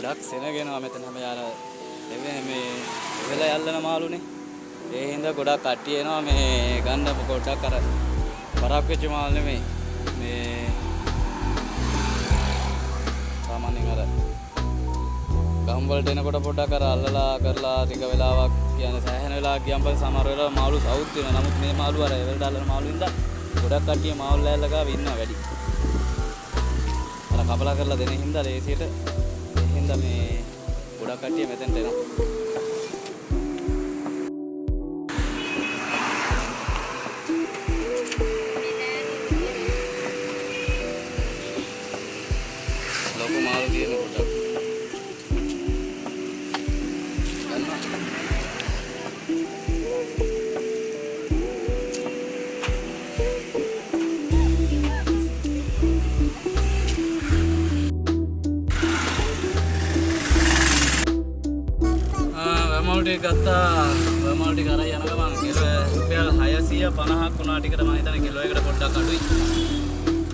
ගොඩක් සෙනගෙනවා මෙතන හැම යාර මේ වෙලා යල්ලන මාළුනේ. ඒ හින්දා ගොඩක් කට්ටිය එනවා මේ ගන්න පොඩ්ඩක් අර බරක් වෙච්ච මාළු නෙමෙයි. මේ සාමාන්‍යයෙන් අර ගම් වලට එනකොට පොඩ්ඩක් අර අල්ලලා කරලා ටික වෙලාවක් කියන්නේ සෑහෙන වෙලාවක් ගියන් පස්සේ සමහර වෙලාවට මාළු සවුත් වෙනවා. නමුත් මේ මාළු අර එවලට අල්ලන මාළු හින්දා ගොඩක් කට්ටිය මාළු ලෑල්ල ගාව ඉන්නවා වැඩි. අර කපලා කරලා දෙන හින්දා ලේසියට ඒ හින්දා මේ ගොඩක් කට්ටිය මෙතෙන්ට එනවා. ලොකු මාළු තියෙන පොඩ්ඩක් ගත්තා වමාල් ටික අරන් යන ගමන් කිලෝ රුපියල් 650ක් වුණා ටිකට මම හිතන්නේ කිලෝ එකට පොඩ්ඩක් අඩුයි.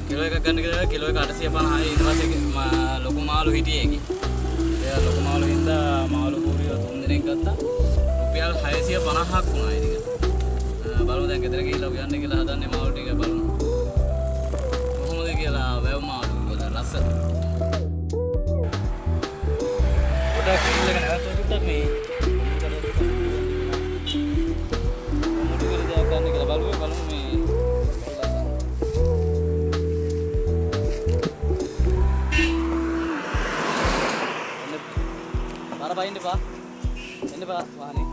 කිලෝ එකක් ගන්න කියලා කිලෝ එක 850යි ඊට පස්සේ ලොකු මාළු හිටියේ ඒකේ. ඒ ලොකු මාළු හින්දා මාළු කෝරිය 3 දිනක් ගත්තා. රුපියල් 650ක් වුණා ඒ ටික. බලමු දැන් ගෙදර ගිහිල්ලා උයන්නේ කියලා හදන්නේ මාළු ටික බලමු. කොහොමද කියලා වැව මාළු කියලා රස. පොඩ්ඩක් ඉල්ලගෙන නැවතුම් ටිකක් මේ Ini Pak. Ini Pak, wah nih.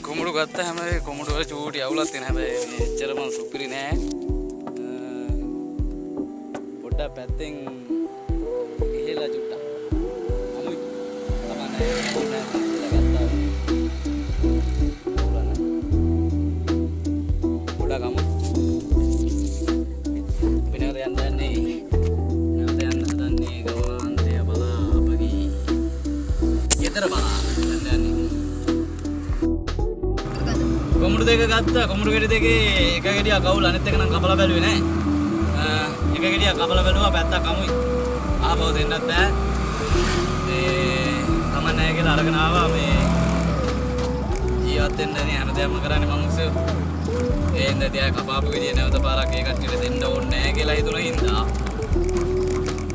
Komodo ගත්තා හැබැයි කොමඩු වල චූටි අවුලක් තියෙන හැබැයි මෙච්චරම සුපිරි නෑ. පොඩ්ඩක් පැත්තෙන් ගිහලා චුට්ටක්. අමුයි. තමයි ගත්තා. පොඩ්ඩක් අමු. වෙනද යන්නේ කොමුඩු දෙක ගත්තා. කොමුඩු ගෙඩි දෙකේ එක ගෙඩියක් අවුල් අනිත් එක නම් කපලා බැලුවේ නෑ. එක ගෙඩියක් කපලා බැලුවා පැත්තක් අමුයි. ආපහු දෙන්නත් බෑ. මේ කමක් නෑ කියලා අරගෙන ආවා මේ ජීවත් වෙන්න නේ හැමදේම කරන්නේ මනුස්සයෝ. ඒ හින්දා තියා කපාපු ගෙඩිය නැවත පාරක් ඒකට කියලා දෙන්න ඕනේ නෑ කියලා හිතුණා හින්දා.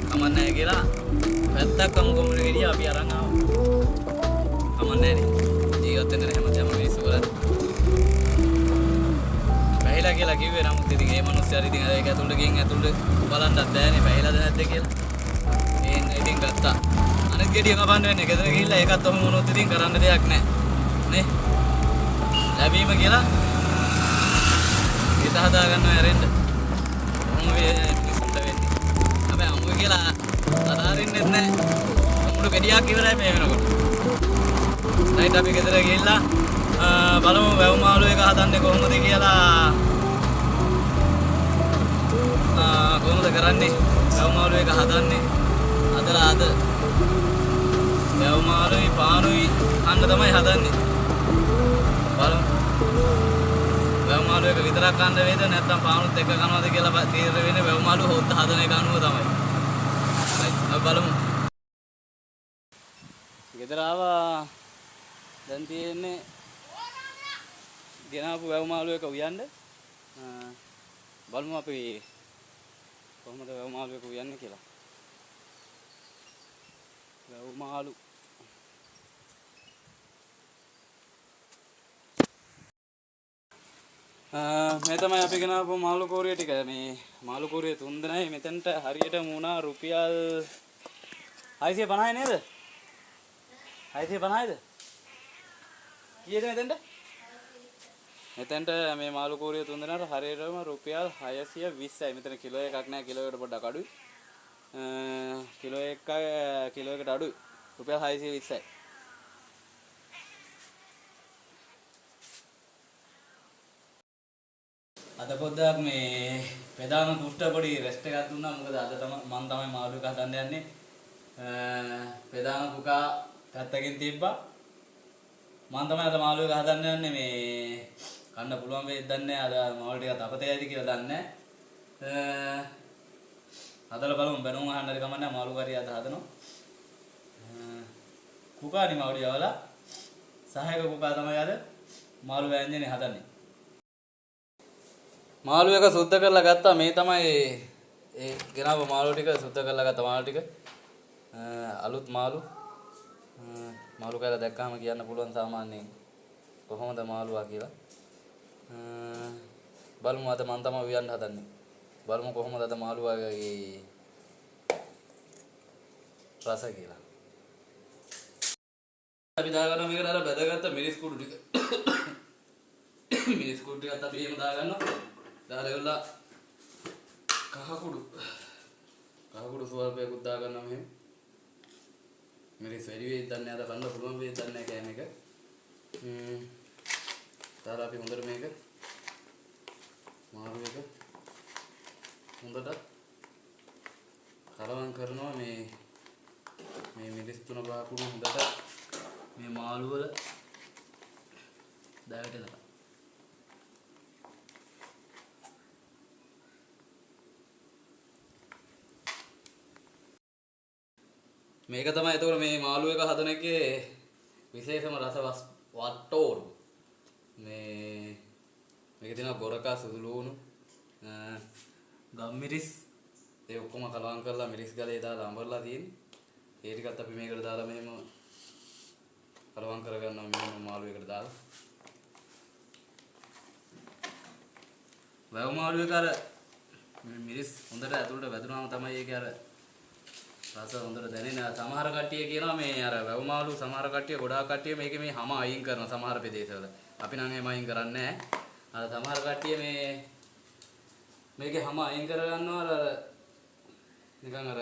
කමක් නෑ කියලා පැත්තක් අමු කොමුඩු ගෙඩිය අපි අරන් ආවා. කමක් නෑ නේ. ජීවත් වෙන්න හැමදේම මිනිස්සු කරන්නේ. බැහැලා කියලා කිව්වේ නමුත් ඉතින් ඒ මිනිස්සුන්ට ඉතින් අර ඒක ඇතුළට ගිහින් ඇතුළට බලන්නත් බෑනේ බැහැලාද නැද්ද කියලා. ඒ ඉතින් ගත්තා. අනිත් ගෙඩිය කපන්න වෙන්නේ ගෙදර ගිහිල්ලා ඒකත් ඔහොම වුණොත් ඉතින් කරන්න දෙයක් නැහැ. නේ? ලැබීම කියලා හිත හදා ගන්නව ඇරෙන්න. මොන වේ මිනිස්සුන්ට වෙන්නේ. හැබැයි අමුයි කියලා අදාරින්නෙත් නැහැ. අමුඩු ගෙඩියක් ඉවරයි මේ වෙනකොට. රයිට් අපි ගෙදර ගිහිල්ලා බලමු වැව් මාළු එක හදන්නේ කොහොමද කියලා. කොහොමද කරන්නේ වැව් මාළු එක හදන්නේ අදලා අද වැව් මාළුයි පානුයි අන්න තමයි හදන්නේ. බලමු වැව් මාළු එක විතරක් කන්න වේද නැත්නම් පානුත් එක්ක කනවද කියලා තීරණය වෙන්නේ වැව් මාළු හොද්ද හදන එක අනුව තමයි. අපි බලමු. ගෙදර ආවා දැන් තියෙන්නේ ගෙනාපු වැව් මාළු එක උයන්න. බලමු අපි කොහොමද වැව් මාළු එක උයන්නේ කියලා. වැව් මාළු මේ තමයි අපි ගෙනාපු මාළු කෝරිය ටික. මේ මාළු කෝරිය 3 දෙනයි මෙතනට හරියට මුණා රුපියල් 650 නේද? 650යිද? කීයද මෙතනට? මෙතනට මේ මාළු කෝරිය 3 දෙනාට හරියටම රුපියල් 620යි. මෙතන කිලෝ එකක් නෑ. කිලෝ එකට පොඩ්ඩක් අඩුයි. කිලෝ එකට අඩුයි. රුපියල් 620යි. අද පොඩ්ඩක් මේ ප්‍රධාන දුෂ්ට පොඩි රෙස්ට් එකක් දුන්නා. මොකද අද මම තමයි මාළු එක හදන්න යන්නේ. ප්‍රධාන පුකා පැත්තකින් තිබ්බා. මම තමයි අද මාළු එක හදන්න යන්නේ. මේ කන්න පුළුවන් වෙයිද දන්නේ නැහැ. අද මාළු ටික තපතේයිද කියලා දන්නේ නැහැ. හදලා බලමු බැනුම් අහන්න හරි කමන්නේ මාළු කරිය අද හදනවා. කුකානි මාළු යවලා සහයක කුකා තමයි අද මාළු වෑංජනේ හදන්නේ. මාළු එක සුද්ධ කරලා ගත්තා. මේ තමයි ඒ ගෙනාව මාළු ටික සුද්ධ කරලා ගත්ත මාළු ටික. අලුත් මාළු. මාළු කෑල්ල දැක්කම කියන්න පුළුවන් සාමාන්‍යයෙන් කොහොමද මාළුවා කියලා. බලමු අද මම තමයි උයන්න හදන්නේ. බලමු කොහොමද අද මාළුවාගේ රස කියලා. අපි දාගන්න මේකට අර බැදගත්ත මිරිස් කුඩු ටික. මිරිස් කුඩු ටිකත් අපි එහෙම දාගන්නවා. දාලා ඉවරලා කහ කුඩු ස්වල්පයකුත් දාගන්නවා මෙහෙම. මිරිස් වැඩි වෙයිද දන්නේ නැහැ. අද බලන්න පුළුවන් වෙයිද දන්නේ නැහැ කෑම එක. දාලා අපි හොඳට මේක මාළු එක හොඳට කලවම් කරනවා. මේ මිරිස් තුන පහ කුඩු හොඳට මේ මාළු වල දාගටලා. මේක තමයි එතකොට මේ මාළු එක හදන එකේ විශේෂම රස වට්ටෝරු. මේක තියෙනවා ගොරකා සුදු ලුණු ගම්මිරිස් ඒ ඔක්කොම කලවම් කරලා මිරිස් ගලේ දාලා අඹරලා තියෙන්නේ. ඒ ටිකත් අපි මේකට දාලා මෙහෙම කලවම් කරගන්නවා මෙහෙම මාළු එකට දාලා. වැව් මාළු එක අර මිරිස් හොඳට ඇතුළට වැදුනාම තමයි ඒකේ අර රස හොඳට දැනෙන. සමහර කට්ටිය කියනවා මේ අර වැව් මාළු සමහර කට්ටිය ගොඩාක් කට්ටිය මේකේ මේ හැම අයින් කරන සමහර ප්‍රදේශවල. අපි නම් එහෙම අයින් කරන්නේ නැහැ. අර සමහර කට්ටිය මේකේ හැම අයින් කරගන්නවා අර නිකන් අර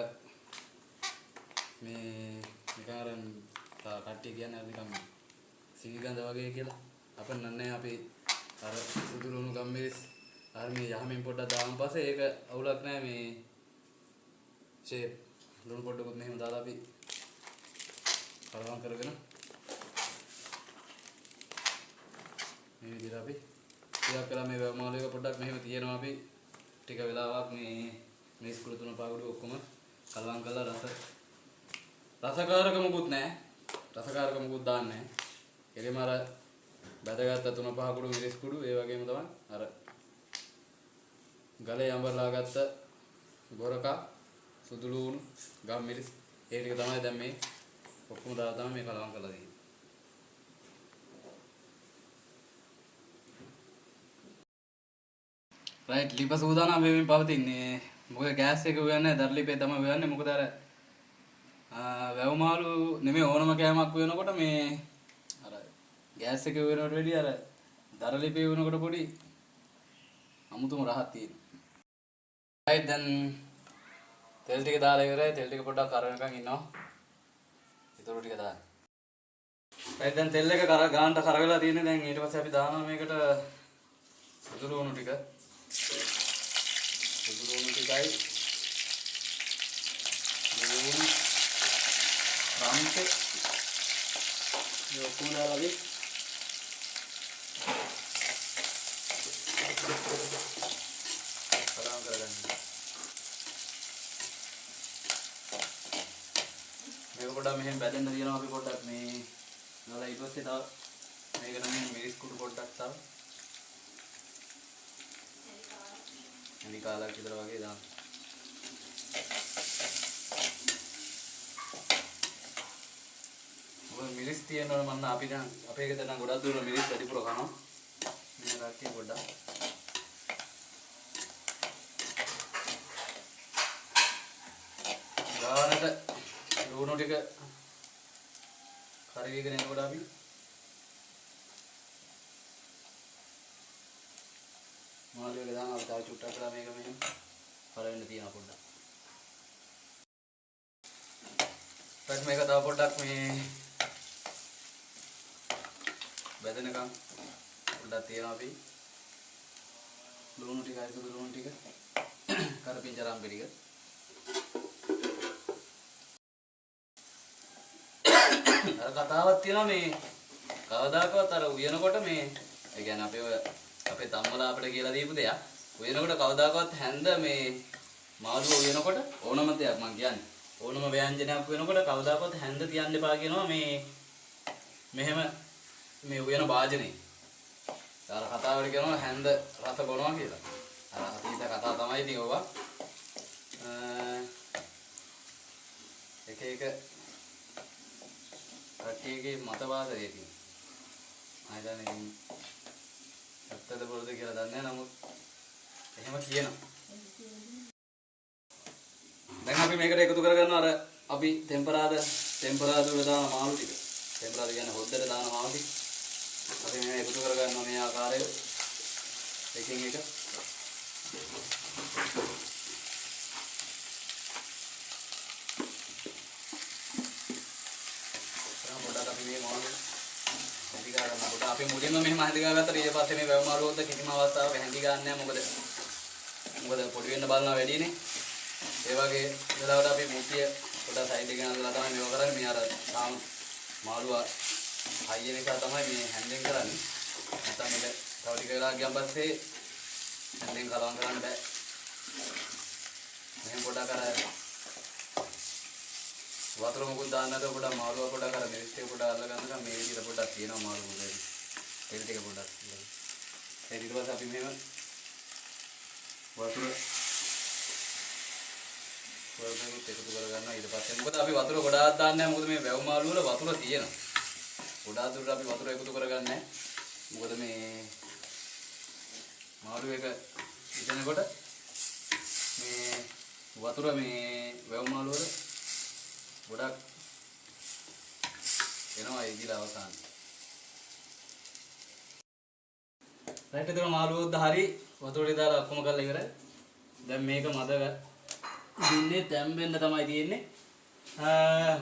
මේ නිකන් අර කට්ටිය කියන්නේ අර නිකන් සිනිගඳ වගේ කියලා. අපෙන් නන්නේ අපි අර සුදු ලුණු ගම්මිරිස් අර මේ යහමින් පොඩ්ඩක් දාන්න පස්සේ ඒක අවුලක් නැහැ. මේ ෂේප් ලුණු පොඩ්ඩකුත් මෙහෙම දාලා අපි කලවම් කරගෙන මේ විදිහට අපි ටිකක් කළා. මේ මාළු එක පොඩ්ඩක් මෙහෙම තියෙනවා. අපි ටික වෙලාවක් මේ මිරිස් කුඩු තුන පාගුඩු ඔක්කොම කලවම් කරලා රසකාරක මොකුත් නැහැ. රසකාරක මොකුත් දාන්නේ නැහැ. එරෙම අර බැදගත්ත තුන පහ කුඩු මිරිස් කුඩු ඒ වගේම තමයි අර ගලේ අඹරලා ගත්ත ගොරකා සුදු ලුණු ගම්මිරිස් ඒ ටික තමයි දැන් මේ ඔක්කොම දාලා තමයි මේ කලවම් කරලා තියෙන්නේ. රයිට් ලිප සූදානම් වෙමින් පවතින්නේ. මොකද ගෑස් එක උයන්නේ දරලිපේ තමයි උයන්නේ. මොකද අර වැව් මාළු නෙමෙයි ඕනම කෑමක් උයනකොට මේ අර ගෑස් එක උයනකට වැඩිය අර දරලිපේ උයනකොට පොඩි අමුතුම රහක් තියෙනවා. රයිට් දැන් තෙල් ටික දාලා ඉවරයි. තෙල් ටික පොඩ්ඩක් කරනකන් ඉන්නවා. ඊටු ටික දාන්න. රයිට් දැන් තෙල් එක ගානට කරගලා තියෙන්නේ. දැන් ඊට පස්සේ අපි දානවා මේකට සුදු ලුණු ටික. සුදු ලුණු ටිකයි ලුණු රන්ට් මේ ඔක්කොම දාලා අපි කලවම් කරගන්න. මේක පොඩ්ඩක් මෙහෙම බැදෙන්න තියෙනවා. අපි පොඩ්ඩක් මේ දාලා ඊට පස්සේ තව මේකට මේ මිරිස් කුඩු පොඩ්ඩක් තව එනි කාලක් විතර වගේ දාන්න. මොකද මිරිස් තියෙනවා මන්න අපි දැන් අපේ ගෙදර නම් ගොඩක් දුර මිරිස් වැඩිපුර කනවා. මේ රටේ පොඩ්ඩක් ගානට ලුණු ටික කරවිගෙන එනකොට අපි මාළු එක දානවා. තව චුට්ටක් කරලා මේක මෙහෙම කරවෙන්න තියෙනවා පොඩ්ඩක්. ඊට මේක තව පොඩ්ඩක් මේ බැදෙනකම් පොඩ්ඩක් තියනවා අපි. ලුණු ටික සුදු ලුණු ටික කරපිංචාරම් ටික අර කතාවක් තියෙනවා මේ කවදාකවත් අර උයනකොට මේ ඒ කියන්නේ අපේ තම්මලා අපිට කියලා දීපු දෙයක් උයනකොට කවදාකවත් හැන්ද මේ මාළුව වෙනකොට ඕනම දෙයක් මං කියන්නේ ඕනම ව්‍යංජනයක් වෙනකොට කවදාකවත් හැන්ද තියන්න එපා කියනවා මේ මෙහෙම මේ උයන වාජනේ. අර කතාවට කියනවා හැන්ද රස බොනවා කියලා. අර අතීත කතා තමයි ඉතින් ඕවා. එක එක කට්ටියගේ මතවාදය ඉතින්. ආයතන ඉතින් ඇත්තද බොරුද කියලා දන්නේ නැහැ. නමුත් එහෙම කියනවා. දැන් අපි මේකට එකතු කරගන්නවා අර අපි ටෙම්පරාද වල දාන මාළු ටික. ටෙම්පරාද කියන්නේ හොද්දට දාන මාළු ටික. අපි මේ එකතු කරගන්නවා මේ ආකාරයට. එකින් එක. පොඩ්ඩක් අපි මේ මාළු හැඳි ගන්න පොඩ්ඩක් අපි මුලින්ම මෙහෙම හැඳි ගාගත්තා. ඊට පස්සේ මේ වැව මාළු වලට කිසිම අවස්ථාවක හැඳි ගන්න නැහැ. මොකද පොඩි වෙන්න බලනවා වැඩිනේ. ඒ වගේ වෙලාවට අපි මුට්ටිය පොඩ්ඩක් සයිඩ් එකේ අල්ලලා තමයි මේව කරන්නේ. මේ අර තාම මාළුවා හයිය නිසා තමයි මේ හැන්දෙන් කරන්නේ. නැත්නම් මේක තව ටික වෙලා ගියන් පස්සේ හැන්දෙන් කලවම් කරන්න බෑ. මෙහෙම පොඩ්ඩක් අර වතුර මුකුත් දාන්න නැතුව පොඩ්ඩක් මාළුවා පොඩ්ඩක් අර මිරිස්ටේ පොඩ්ඩක් අල්ල ගන්නකම් මේ විදිහට පොඩ්ඩක් තියෙනවා මාළුවා දෙක. තෙල් ටික පොඩ්ඩක්. ඊට පස්සේ අපි මෙහෙම වතුර වලට එකතු කරගන්නවා. ඊට පස්සේ මොකද අපි වතුර ගොඩාක් දාන්නේ නැහැ. මොකද මේ වැව් මාළු වල වතුර තියෙනවා. ගොඩාක් දුරට අපි වතුර එකතු කරගන්නේ නැහැ. මොකද මේ මාළු එක ඉදෙනකොට මේ වතුර මේ වැව් මාළු වල ගොඩක් එනවා ඉදිලා අවසානයේ. රයිට් එතන මාළුවොත් හරි වතුරේ දාලා ඔක්කොම කරලා ඉවරයි. දැන් මේක මද දින්නේ තැම්බෙන්න තමයි තියෙන්නේ.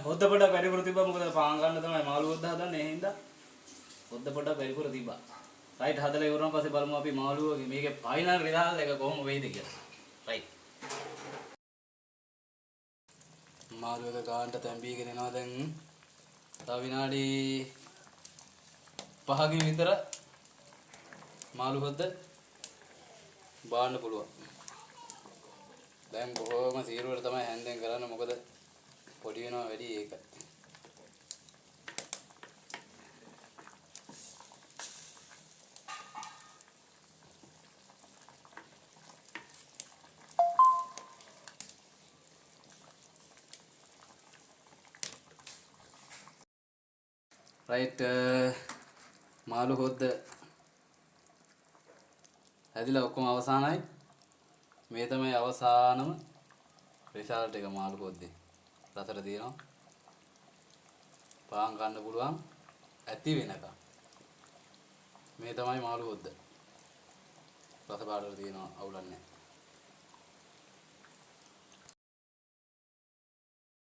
හොද්ද පොඩක් වැඩිපුර තිබ්බා. මොකද පාන් ගන්න තමයි මාළුවොත් හදන්නේ. ඒ හින්දා හොද්ද පොඩක් වැඩිපුර තිබ්බා. රයිට් හදලා ඉවරන පස්සේ බලමු අපි මාළුවගේ මේකේ ෆයිනල් රිසල්ට් එක කොහොම වෙයිද කියලා. රයිට්. මාළුවක ගානට තැම්බීගෙන එනවා දැන්. තව විනාඩි 5කින් විතර මාළු හොද්ද බාන්න පුළුවන්. දැන් බොහොම සීරුවට තමයි හැන්දෙන් කරන්නේ. මොකද පොඩි වෙනවා වැඩි ඒක. රයිට් මාළු හොද්ද හැදිලා ඔක්කොම අවසానයි. මේ තමයි අවසානම රිසල්ට් එක මාළු හොද්දේ. රසට දිනනවා. පාන් ගන්න පුළුවන් ඇති වෙනකම්. මේ තමයි මාළු හොද්ද. රස පාටට දිනනවා අවුලක් නැහැ.